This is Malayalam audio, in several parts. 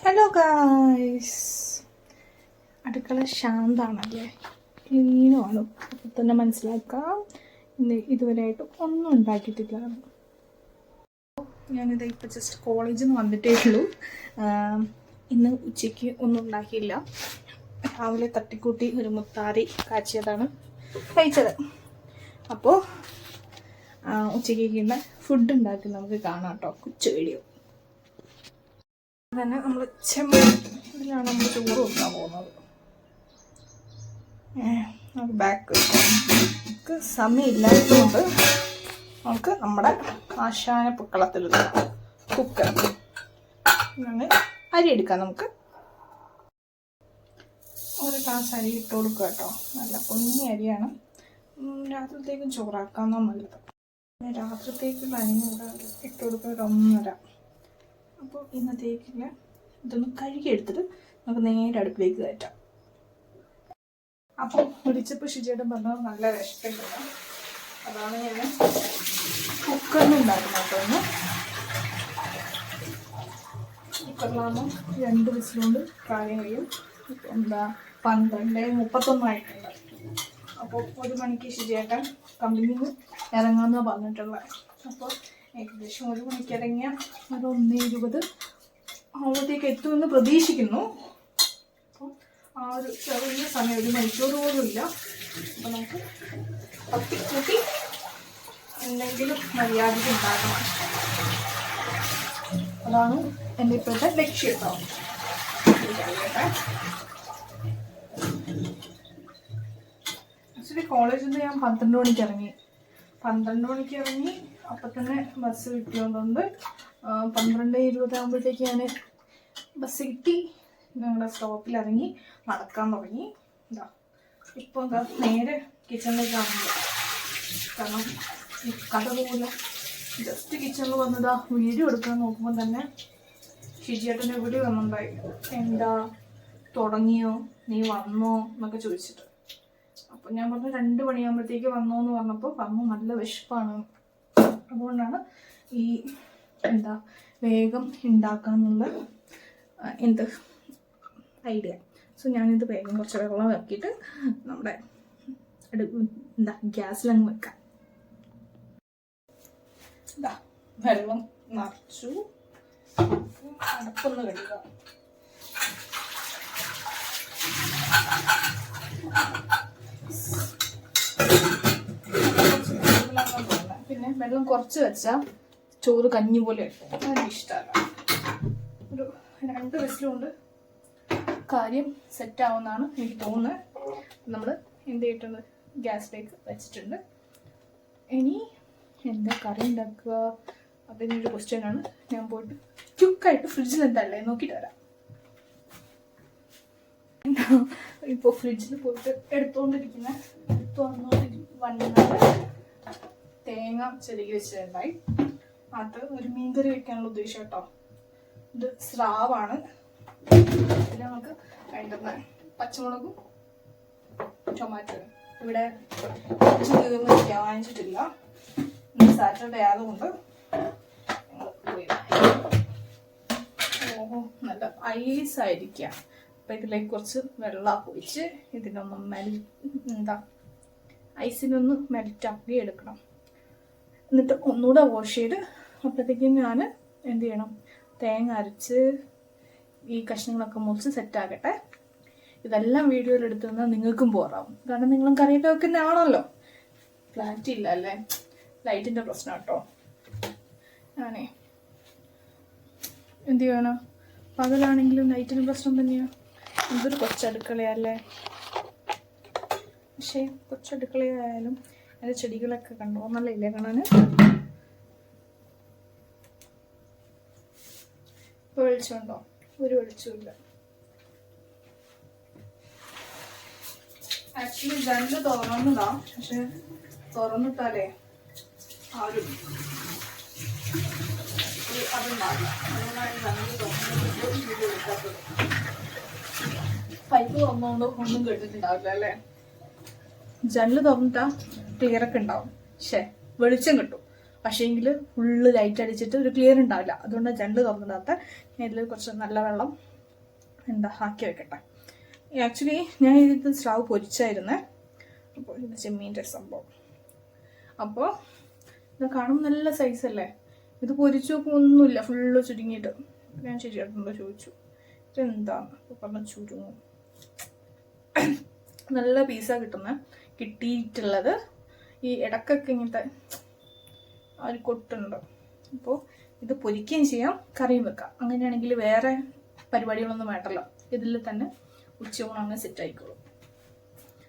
ഹലോ ഗായ്സ്, അടുക്കള ശാന്താണല്ലേ, ക്ലീനുമാണ്. അപ്പം തന്നെ മനസ്സിലാക്കാം ഇന്ന് ഇതുവരെയായിട്ട് ഒന്നും ഉണ്ടാക്കിയിട്ടില്ല. ഞാനിത് ഇപ്പം ജസ്റ്റ് കോളേജിൽ നിന്ന് വന്നിട്ടേ ഉള്ളൂ. ഇന്ന് ഉച്ചയ്ക്ക് ഒന്നും ഉണ്ടാക്കിയില്ല. രാവിലെ തട്ടിക്കൂട്ടി ഒരു മുത്താറി കാച്ചിയതാണ് കഴിച്ചത്. അപ്പോൾ ഉച്ചയ്ക്കുള്ള ഫുഡ് ഉണ്ടാക്കി നമുക്ക് കാണാം കേട്ടോ, കൊച്ചു വീഡിയോ തന്നെ. നമ്മൾ ഇതിലാണ് നമ്മൾ ചോറ് വെക്കാൻ പോകുന്നത്. നമുക്ക് ബാക്ക് നമുക്ക് സമയമില്ലാത്തതുകൊണ്ട് നമുക്ക് നമ്മുടെ ആശാന പുക്കളത്തിലുള്ള കുക്കർ അങ്ങനെ അരി എടുക്കാം. നമുക്ക് ഒരു ഗ്ലാസ് അരി ഇട്ട് കൊടുക്കുക കേട്ടോ. നല്ല പൊന്നി അരിയാണ്. രാത്രിത്തേക്കും ചോറാക്കാന്നോ നല്ലത്. രാത്രിത്തേക്കുള്ള അരി കൂടെ ഇട്ട് കൊടുക്കുക, ഒരു 1.5. അപ്പോൾ ഇന്നത്തേക്കുള്ള ഇതൊന്ന് കഴുകിയെടുത്തിട്ട് നമുക്ക് നേരെ അടുപ്പിലേക്ക് കയറ്റാം. അപ്പോൾ വിളിച്ചപ്പോൾ ഷിജയുടെ പറഞ്ഞത് നല്ല വിശപ്പുണ്ട്. അതാണ് ഞാൻ കുക്കറിൽ ഉണ്ടാക്കുന്നത് കേട്ടോ. ഒന്ന് കുക്കറിലാകുമ്പോൾ 2 വിസിലുകൊണ്ട് കാര്യം കഴിയും. എന്താ 12:31 ആയിട്ടുണ്ട്. അപ്പോൾ 1 മണിക്ക് ഷിജയേട്ടൻ കമ്പനിയിൽ നിന്ന് ഇറങ്ങാമെന്നാണ് പറഞ്ഞിട്ടുള്ളത്. അപ്പോൾ ഏകദേശം 1 മണിക്ക് ഇറങ്ങിയ ഒരു 1:20 ആവുമ്പോഴത്തേക്ക് എത്തുമെന്ന് പ്രതീക്ഷിക്കുന്നു. അപ്പോൾ ആ ഒരു ചെറിയ സമയം, 1 മണിക്കൂർ പോലും ഇല്ല. അപ്പോൾ നമുക്ക് തട്ടിക്കൂട്ടി എന്തെങ്കിലും മര്യാദയ്ക്ക് ഉണ്ടാക്കണം. അതാണ് എൻ്റെ ഇപ്പോഴത്തെ ലക്ഷ്യം കേട്ടോ. ആക്ച്വലി കോളേജിൽ നിന്ന് ഞാൻ 12 മണിക്ക് ഇറങ്ങി. 12 മണിക്ക് ഇറങ്ങി അപ്പം തന്നെ ബസ് കിട്ടിയതുകൊണ്ട് 12:20 ആകുമ്പോഴത്തേക്ക് ഞാൻ ബസ് കിട്ടി. ഞങ്ങളുടെ സ്റ്റോപ്പിൽ ഇറങ്ങി നടക്കാൻ തുടങ്ങി. എന്താ ഇപ്പോൾ എന്താ നേരെ കിച്ചണിലേക്കാണ്. കാരണം ഈ കഥ പോലെ ജസ്റ്റ് കിച്ചണിൽ വന്നതാ വീഡിയോ എടുക്കാൻ നോക്കുമ്പോൾ തന്നെ ഷിജിയേട്ടൻ്റെ വീഡിയോ വന്നിട്ടുണ്ടായി. എന്താ തുടങ്ങിയോ, നീ വന്നോ എന്നൊക്കെ ചോദിച്ചിട്ട്. അപ്പം ഞാൻ പറഞ്ഞു 2 മണിയാകുമ്പോഴത്തേക്ക് വന്നോ എന്ന് പറഞ്ഞപ്പോൾ പറഞ്ഞു നല്ല വിശപ്പാണ്, അതുകൊണ്ടാണ് ഈ എന്താ വേഗം ഉണ്ടാക്കാന്നുള്ള എന്ത് ഐഡിയ. സോ ഞാനിത് വേഗം കുറച്ച് വെള്ളം ഇറക്കിയിട്ട് നമ്മുടെ എന്താ ഗ്യാസിലങ്ങ് വെക്കാം. എന്താ വെള്ളം നിറച്ചു, അടപ്പൊന്ന് കഴുകുക. പിന്നെ വെള്ളം കുറച്ച് വെച്ചാൽ ചോറ് കഞ്ഞി പോലെ എടുക്കും. അതെനിക്ക് ഇഷ്ടമല്ല. ഒരു 2 വിസിലുകൊണ്ട് കാര്യം സെറ്റാവുമെന്നാണ് എനിക്ക് തോന്നുന്നത്. നമ്മൾ എന്ത് ചെയ്തിട്ടുണ്ട്, ഗ്യാസിലേക്ക് വെച്ചിട്ടുണ്ട്. ഇനി എന്താ കറി ഉണ്ടാക്കുക അതിനൊരു ക്വസ്റ്റ്യനാണ്. ഞാൻ പോയിട്ട് ക്യുക്കായിട്ട് ഫ്രിഡ്ജിൽ എന്തല്ലേ നോക്കിയിട്ട് വരാം. ഇപ്പോൾ ഫ്രിഡ്ജിൽ പോയിട്ട് എടുത്തുകൊണ്ടിരിക്കുന്ന തേങ്ങ ചെറുകി വെച്ചിട്ടുണ്ടായി. അത് ഒരു മീൻകറി വെക്കാനുള്ള ഉദ്ദേശം കേട്ടോ. ഇത് സ്രാവാണ്. ഇതിൽ നമുക്ക് വേണ്ടുന്ന പച്ചമുളകും ടൊമാറ്റോയും. ഇവിടെ തീർന്നിരിക്കുക, വാങ്ങിച്ചിട്ടില്ല. ഇന്ന് സാറ്റർഡേ ആയതുകൊണ്ട് ഓഹോ നല്ല ഐസായിരിക്കുക. അപ്പം ഇതിലേക്ക് കുറച്ച് വെള്ളം ഒഴിച്ച് ഇതിനൊന്ന് ഐസിനൊന്ന് മെൽറ്റാക്കി എടുക്കണം. എന്നിട്ട് ഒന്നുകൂടെ വാഷ് ചെയ്ത് അപ്പോഴത്തേക്കും ഞാൻ എന്ത് ചെയ്യണം, തേങ്ങ അരച്ച് ഈ കഷ്ണങ്ങളൊക്കെ മുറിച്ച് സെറ്റാക്കട്ടെ. ഇതെല്ലാം വീഡിയോയിൽ എടുത്തു തന്നാൽ നിങ്ങൾക്കും ബോറാവും. കാരണം നിങ്ങളും കറിയൊക്കെ വെക്കുന്നതാണല്ലോ. ക്ലാരിറ്റി ഇല്ല അല്ലേ, ലൈറ്റിൻ്റെ പ്രശ്നം കേട്ടോ. ഞാനേ എന്ത് ചെയ്യണം, പകലാണെങ്കിലും ലൈറ്റിന് പ്രശ്നം തന്നെയാണ്. എന്തൊരു കൊച്ചടുക്കളയല്ലേ. പക്ഷേ കൊച്ചടുക്കളയായാലും അതിൻ്റെ ചെടികളൊക്കെ കണ്ടോ നല്ല ഇല്ലേ കാണാൻ. ഇപ്പോൾ വെളിച്ചമുണ്ടോ? ഒരു വെളിച്ചമില്ല. ആക്ച്വലി ജനല് തുറന്നതാ, പക്ഷെ തുറന്നിട്ടാലേ ആരും അതുണ്ടാവില്ല. അതുകൊണ്ടാണ് ജനല് തുറന്നിട്ട് പൈപ്പ് തുറന്നുകൊണ്ട് ഒന്നും കേട്ടിട്ടുണ്ടാവില്ല അല്ലേ. ജനല് തുറന്നിട്ടാ ക്ലിയറൊക്കെ ഉണ്ടാവും, പക്ഷേ വെളിച്ചം കിട്ടും. പക്ഷേങ്കിൽ ഫുള്ള് ലൈറ്റ് അടിച്ചിട്ട് ഒരു ക്ലിയർ ഉണ്ടാവില്ല. അതുകൊണ്ട് ജനല് തുറന്നിടാത്ത ഇതിൽ കുറച്ച് നല്ല വെള്ളം എന്താ ആക്കി വെക്കട്ടെ. ആക്ച്വലി ഞാൻ ഇത് സ്രാവ് പൊരിച്ചായിരുന്നേ. അപ്പോൾ ഇത് ചെമ്മീൻ്റെ സംഭവം. അപ്പോൾ ഇത് കാണുമ്പോൾ നല്ല സൈസല്ലേ, ഇത് പൊരിച്ചു നോക്കുമ്പോൾ ഒന്നുമില്ല, ഫുള്ള് ചുരുങ്ങിയിട്ട്. ഞാൻ ശരിയായിട്ടുണ്ടോ ചോദിച്ചു, ഇതെന്താണ്? അപ്പോൾ പറഞ്ഞ ചുരുങ്ങും. നല്ല പീസാണ് കിട്ടിയിട്ടുള്ളത്. ഈ ഇടക്കൊക്കെ ഇങ്ങനത്തെ ആ ഒരു കൊട്ടുണ്ട്. അപ്പോൾ ഇത് പൊരിക്കുകയും ചെയ്യാം, കറിയും വെക്കാം. അങ്ങനെയാണെങ്കിൽ വേറെ പരിപാടികളൊന്നും വേണ്ടല്ലോ, ഇതിൽ തന്നെ ഉച്ചയൂണ് അങ്ങനെ സെറ്റ് ആയിക്കോളും.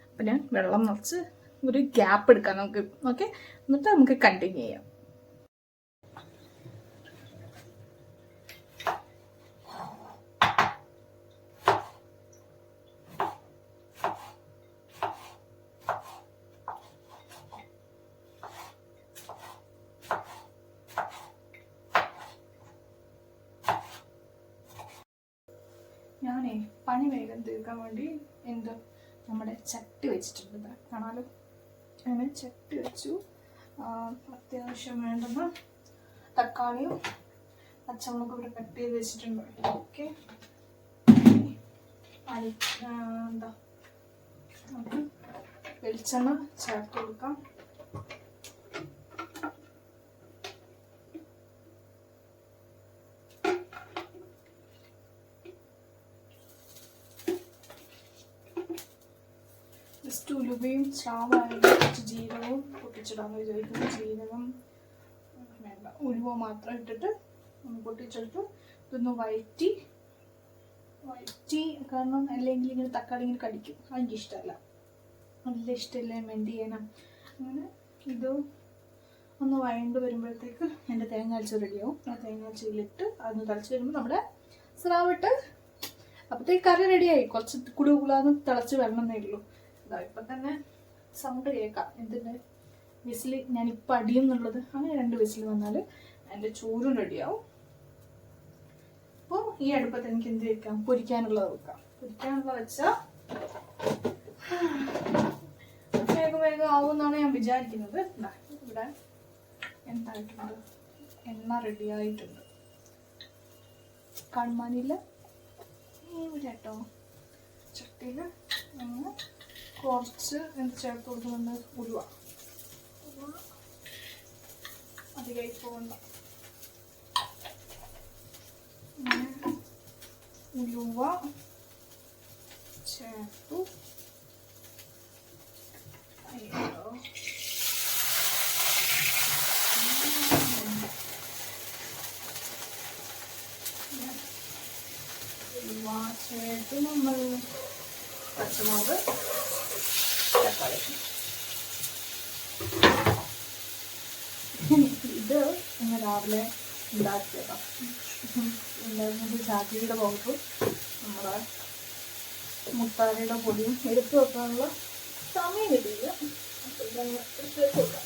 അപ്പം ഞാൻ വെള്ളം നിറച്ച് ഒരു ഗ്യാപ്പ് എടുക്കാം നമുക്ക്. ഓക്കെ, എന്നിട്ട് നമുക്ക് കണ്ടിന്യൂ ചെയ്യാം. ഞാനേ പണി വേഗം തീർക്കാൻ വേണ്ടി നമ്മുടെ ചട്ടി വെച്ചിട്ടുണ്ട്. കാണാലോ, അങ്ങനെ ചട്ടി വെച്ചു. അത്യാവശ്യം വേണ്ടുന്ന തക്കാളിയും പച്ചമുളകും ഇവിടെ കട്ട് ചെയ്ത് വെച്ചിട്ടുണ്ട്. ഓക്കെ, എന്താ നമുക്ക് വെളിച്ചെണ്ണ ചേർത്ത് കൊടുക്കാം. ജസ്റ്റ് ഉലുവയും സ്രാവായും കുറച്ച് ജീരകവും പൊട്ടിച്ചിടാമെന്ന് വിചാരിക്കുന്നു. ജീരകം വേണ്ട, ഉലുവ മാത്രം ഇട്ടിട്ട് ഒന്ന് പൊട്ടിച്ചെടുത്ത് ഇതൊന്ന് വഴറ്റി. കാരണം അല്ലെങ്കിൽ ഇങ്ങനെ തക്കാളി ഇങ്ങനെ കടിക്കും, അതെനിക്ക് ഇഷ്ടമല്ല, നല്ല ഇഷ്ടമില്ല, മെൻഡ് ചെയ്യണം. അങ്ങനെ ഇത് ഒന്ന് വഴണ്ട് വരുമ്പോഴത്തേക്ക് എൻ്റെ തേങ്ങാച്ചി റെഡിയാവും. ആ തേങ്ങാച്ചിയിലിട്ട് അതൊന്ന് തിളച്ച് വരുമ്പോൾ നമ്മുടെ സ്രാവിട്ട് അപ്പോഴത്തേക്ക് കറി റെഡിയായി. കുറച്ച് കുടുകുളാന്ന് തിളച്ച് വരണമെന്നേ ഉള്ളൂ. ഇപ്പം തന്നെ സൗണ്ട് കേൾക്കാം. എന്തിൻ്റെ വിസിൽ ഞാനിപ്പോൾ അടിയെന്നുള്ളത്. അങ്ങനെ 2 വിസിൽ വന്നാൽ എൻ്റെ ചോറും റെഡിയാവും. അപ്പോൾ ഈ അടുപ്പത്ത് എനിക്ക് എന്ത് വെക്കാം, പൊരിക്കാനുള്ളത് വെക്കാം. പൊരിക്കാനുള്ളത് വെച്ചാൽ വേഗം ആവുമെന്നാണ് ഞാൻ വിചാരിക്കുന്നത്. ഇവിടെ എന്തായിട്ടുണ്ട്, എണ്ണ റെഡിയായിട്ടുണ്ട്. കാണുവാനില്ല ഇവിടെ കേട്ടോ. ചട്ടിയിൽ അങ്ങനെ കുറച്ച് എന്ത് ചേർത്ത് കൊടുക്കുന്നുണ്ട്, ഉലുവ അധികമായി പോകണ്ട. ഉലുവ ചേർത്തു. ഉലുവ ചേർത്ത് നമ്മൾ പച്ചമുളക്, തക്കാളി. ഇത് ഇന്ന് രാവിലെ ഉണ്ടാക്കിയതാണ്. ഉണ്ടായിരുന്നത് ചാക്കിയുടെ പൗഡറും നമ്മുടെ മുത്താരയുടെ പൊടിയും എടുത്തു വെക്കാനുള്ള സമയം കിട്ടിയില്ല. അപ്പോൾ ഇതങ്ങ് എടുത്ത് വെച്ചേക്കാം.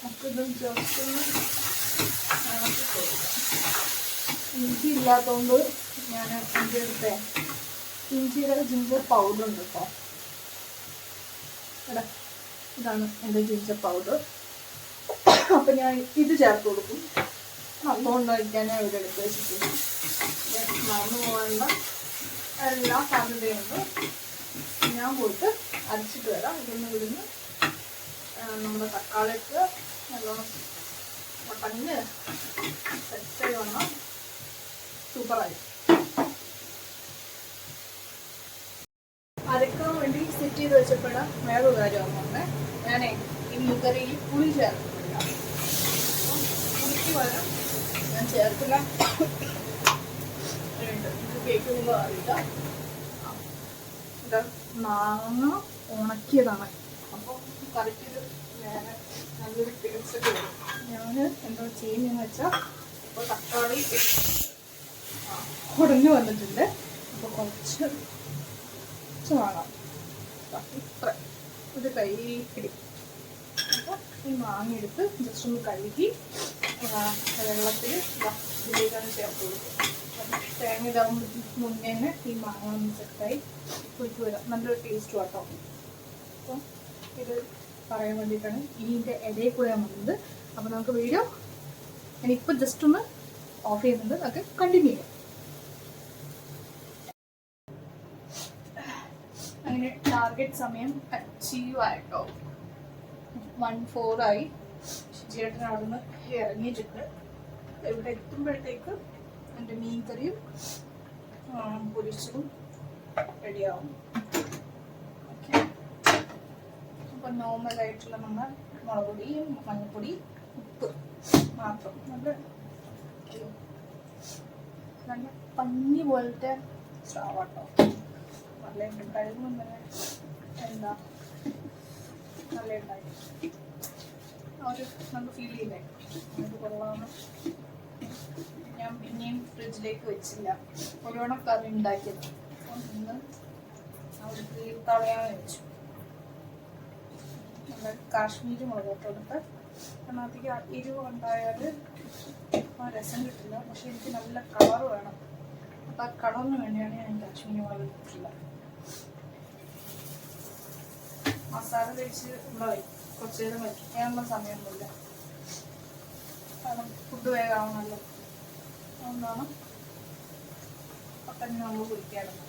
നമുക്കിത് ജസ്റ്റ് ഇളക്കി കൊടുക്കാം. ഇഞ്ചി ഇല്ലാത്തതുകൊണ്ട് ഞാൻ ഇഞ്ചി എടുത്തേ. ഇഞ്ചിയുടെ ജിഞ്ചർ പൗഡർ ഉണ്ട് കേട്ടോ. ഇവിടെ ഇതാണ് എൻ്റെ ജിഞ്ചർ പൗഡർ. അപ്പം ഞാൻ ഇത് ചേർത്ത് കൊടുക്കും. അതുകൊണ്ട് വയ്ക്കാൻ ഞാൻ ഇവിടെ എടുത്ത് വെച്ചിട്ടുണ്ട്. മറന്നു പോകാനുള്ള എല്ലാ സാധ്യതയുണ്ട്. ഞാൻ പോയിട്ട് അരച്ചിട്ട് വരാം. ഇവിടുന്ന് നമ്മുടെ തക്കാളിക്ക് നല്ലോണം പട്ടഞ്ഞ് സെറ്റായി വന്നാൽ സൂപ്പറായി. അരക്കാൻ വേണ്ടി സെറ്റ് ചെയ്ത് വെച്ചപ്പോഴാ വേറൊരു കാര്യമാണ് പറഞ്ഞത്. ഞാനേ ഈ മീൻകറിയിൽ പുളി ചേർത്തിട്ടില്ല. പുളിക്ക് പകരം ഞാൻ ചേർത്തില്ല. കേൾക്കുമ്പോൾ അറിയില്ല. ഇത് മാങ്ങ ഉണക്കിയതാണ്. അപ്പോൾ കറിക്ക് വേറെ നല്ലൊരു ടേസ്റ്റ് വരും. ഞാൻ എന്താ ചെയ്യുന്നതെന്ന് വെച്ചാൽ ഇപ്പോൾ തക്കാളി ഉടഞ്ഞു വന്നിട്ടുണ്ട്. അപ്പോൾ കുറച്ച് വാങ്ങാം. ഇത്ര ഒരു കൈ പിടി. അപ്പോൾ ഈ മാങ്ങ എടുത്ത് ജസ്റ്റ് ഒന്ന് കഴുകി വെള്ളത്തിൽ ഇതിലേക്കാണ് ചേർത്ത് കൊടുക്കുക. തേങ്ങ ഇതാകുമ്പോൾ മുന്നേ തന്നെ ഈ മാങ്ങ ഒന്ന് സെറ്റായി പൊരിക്ക് വരാം. നല്ലൊരു ടേസ്റ്റ് കേട്ടോ. അപ്പോൾ ഇത് പറയാൻ വേണ്ടിയിട്ടാണ് ഇതിൻ്റെ ഇടയിൽ കൂടെ ഞാൻ വന്നത്. അപ്പോൾ നമുക്ക് വീഡിയോ എനിക്കിപ്പോൾ ജസ്റ്റ് ഒന്ന് ഓഫ് ചെയ്യുന്നുണ്ട്, നമുക്ക് കണ്ടിന്യൂ ചെയ്യാം. അങ്ങനെ ടാർഗറ്റ് സമയം അച്ചീവ് ആയിട്ടോ. 1:04 ആയി. ചേട്ടൻ അവിടെ നിന്ന് ഇറങ്ങിയിട്ടുണ്ട്. ഇവിടെ എത്തുമ്പോഴത്തേക്ക് എൻ്റെ മീൻ കറിയും പൊരിച്ചതും റെഡിയാവും. ഓക്കെ, അപ്പോൾ നോർമലായിട്ടുള്ള നമ്മൾ മുളക് പൊടി, മഞ്ഞൾപ്പൊടി, ഉപ്പ് മാത്രം. നല്ല പഞ്ഞി പോലത്തെ സ്രാവാട്ടോ. നല്ല കഴിവുമ്പോൾ തന്നെ എന്താ നല്ല ഉണ്ടായി ഒരു നമുക്ക് ഫീൽ ചെയ്യില്ലേ അത് കൊള്ളാമെന്ന്. ഞാൻ പിന്നെയും ഫ്രിഡ്ജിലേക്ക് വെച്ചില്ല, ഒരുവണ കറി ഉണ്ടാക്കിയത്. അപ്പം ഇന്ന് അവിടെ തീർത്തളയാന്ന് വെച്ചു. നല്ല കാശ്മീരി മുളക് കൊടുത്ത് അതിനകത്തേക്ക് എരിവ് ഉണ്ടായാൽ ആ രസം കിട്ടില്ല. പക്ഷെ എനിക്ക് നല്ല കളർ വേണം. അപ്പം ആ കളറിന് വേണ്ടിയാണ് ഞാൻ കാശ്മീരി മുളക് ഇട്ടിട്ടില്ല. മസാല കഴിച്ച് ഇവിടെ കുറച്ച് നേരം വയ്ക്കാനുള്ള സമയമൊന്നുമില്ല, കാരണം ഫുഡ് വേഗമാവണമല്ലോ. അതുകൊണ്ടാണ് അപ്പം നമ്മൾ കുടിക്കാറുണ്ട്.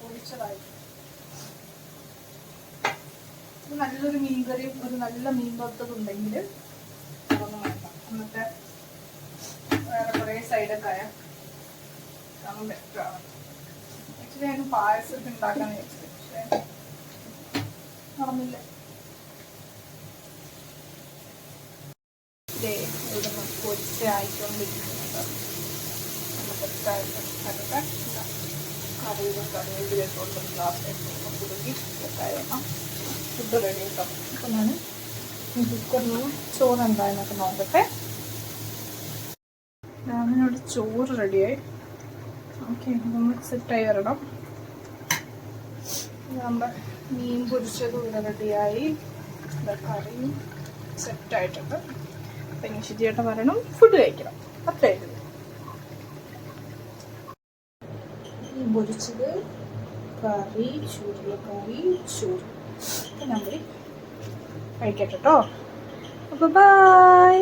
പൊടിച്ചതായി നല്ലൊരു മീൻകറിയും ഒരു നല്ല മീൻ വറുത്തതും ഉണ്ടെങ്കിൽ അതൊന്നും വേണ്ട. എന്നിട്ട് വേറെ കുറേ സൈഡൊക്കെ ആയാൽ അതൊന്നും ബെറ്ററാണ്. ആക്ച്വലി അതിന് പായസമൊക്കെ ഉണ്ടാക്കാന്ന് വെച്ചത്, പക്ഷേ നടന്നില്ല. ഇവിടെ പൊരിച്ച ആയിക്കൊണ്ടിരിക്കുന്നുണ്ട്. നല്ല പൊരിച്ചായിട്ട് അതൊക്കെ കറിയിലേക്കുള്ള ഗ്ലാസ് കുടുങ്ങി കഴിയണം. ഫുഡ് റെഡി കിട്ടും. അപ്പം ഞാൻ കുക്കറിൽ ചോറ് എന്തായെന്നൊക്കെ നോക്കട്ടെ. രാവിലെ ചോറ് റെഡിയായി. ഓക്കെ, നമ്മൾ സെറ്റായി വരണം. നമ്മുടെ മീൻ പൊരിച്ചതും ഇവിടെ റെഡിയായി, കറിയും സെറ്റായിട്ടുണ്ട്. അപ്പം ഇനി ശുചിയായിട്ട് വരണം, ഫുഡ് കഴിക്കണം. അത്രയായിട്ട് മീൻ പൊരിച്ചത്, കറി, ചൂടുള്ള ചോറ്. അപ്പം നമ്മൾ കഴിക്കട്ടെ കേട്ടോ. അപ്പോൾ ബൈ.